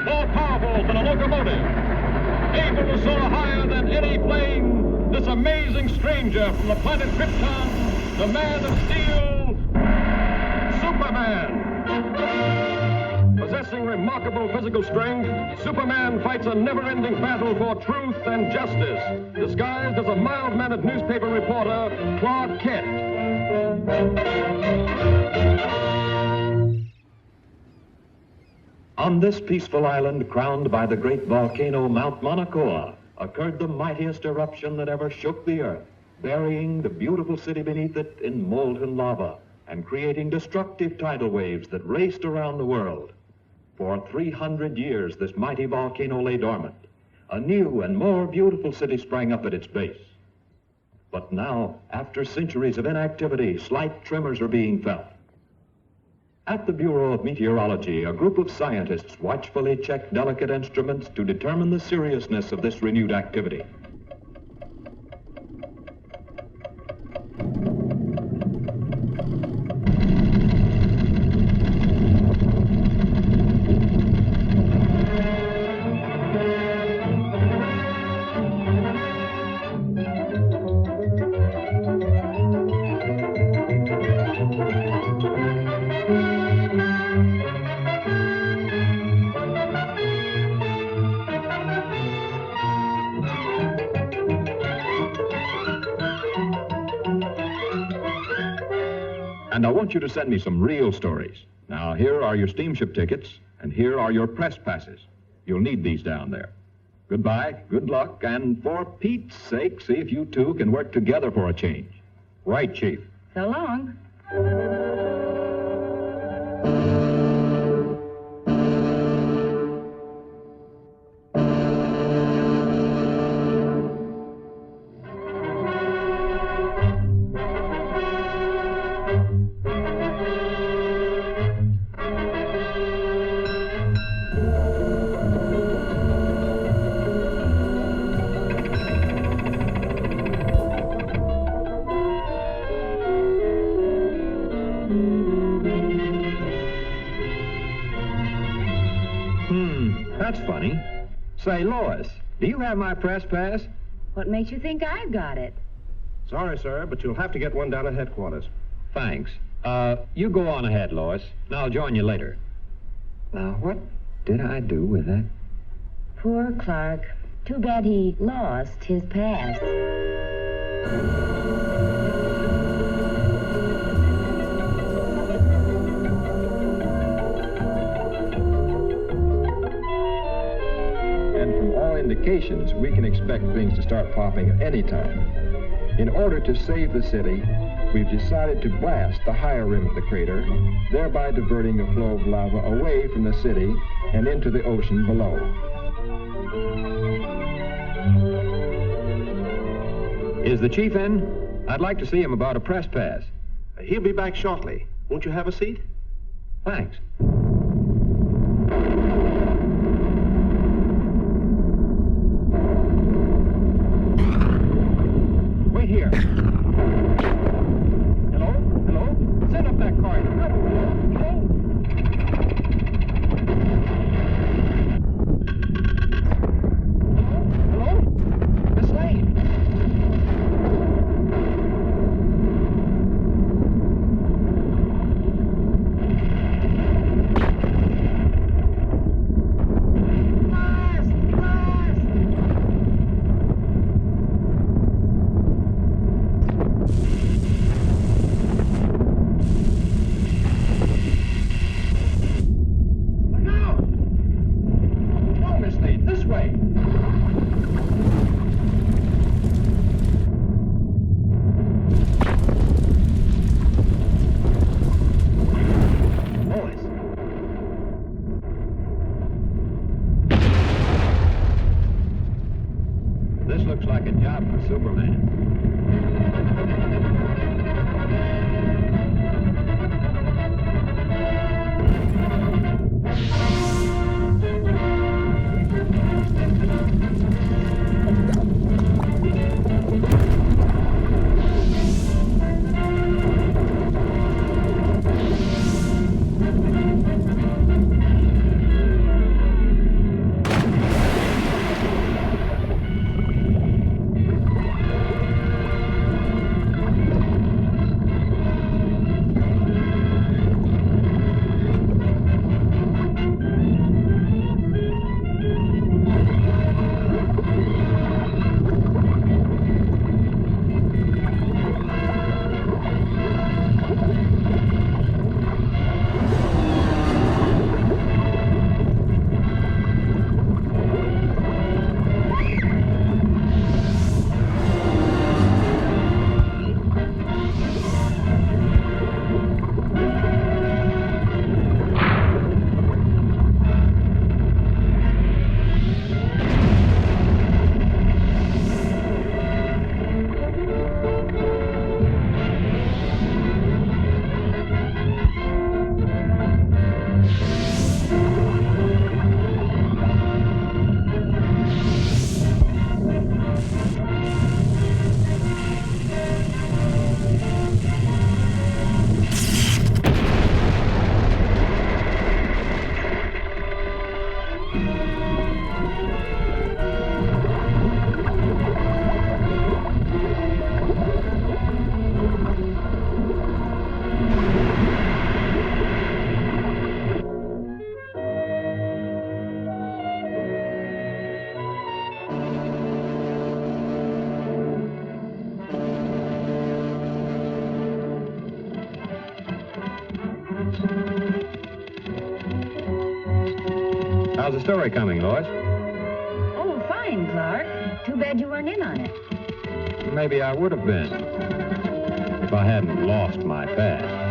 more powerful than a locomotive, able to soar higher than any plane, this amazing stranger from the planet Krypton, the Man of Steel, Superman. Possessing remarkable physical strength, Superman fights a never-ending battle for truth and justice, disguised as a mild-mannered newspaper reporter, Clark Kent. On this peaceful island crowned by the great volcano Mount Mauna Kea occurred the mightiest eruption that ever shook the earth, burying the beautiful city beneath it in molten lava and creating destructive tidal waves that raced around the world. For 300 years, this mighty volcano lay dormant. A new and more beautiful city sprang up at its base. But now, after centuries of inactivity, slight tremors are being felt. At the Bureau of Meteorology, a group of scientists watchfully check delicate instruments to determine the seriousness of this renewed activity. And I want you to send me some real stories. Now, here are your steamship tickets, and here are your press passes. You'll need these down there. Goodbye, good luck, and for Pete's sake, see if you two can work together for a change. Right, Chief. So long. That's funny. Say, Lois, do you have my press pass? What makes you think I've got it? Sorry, sir, but you'll have to get one down at headquarters. Thanks. You go on ahead, Lois, and I'll join you later. Now, what did I do with that? Poor Clark. Too bad he lost his pass. Indications, we can expect things to start popping at any time. In order to save the city, we've decided to blast the higher rim of the crater, thereby diverting the flow of lava away from the city and into the ocean below. Is the chief in? I'd like to see him about a press pass. He'll be back shortly. Won't you have a seat? Thanks. Here. Hello? Hello? Send up that car. Hello? Hello? Hello? Hello? Miss Lane. How's the story coming, Lois? Oh, fine, Clark. Too bad you weren't in on it. Maybe I would have been if I hadn't lost my past.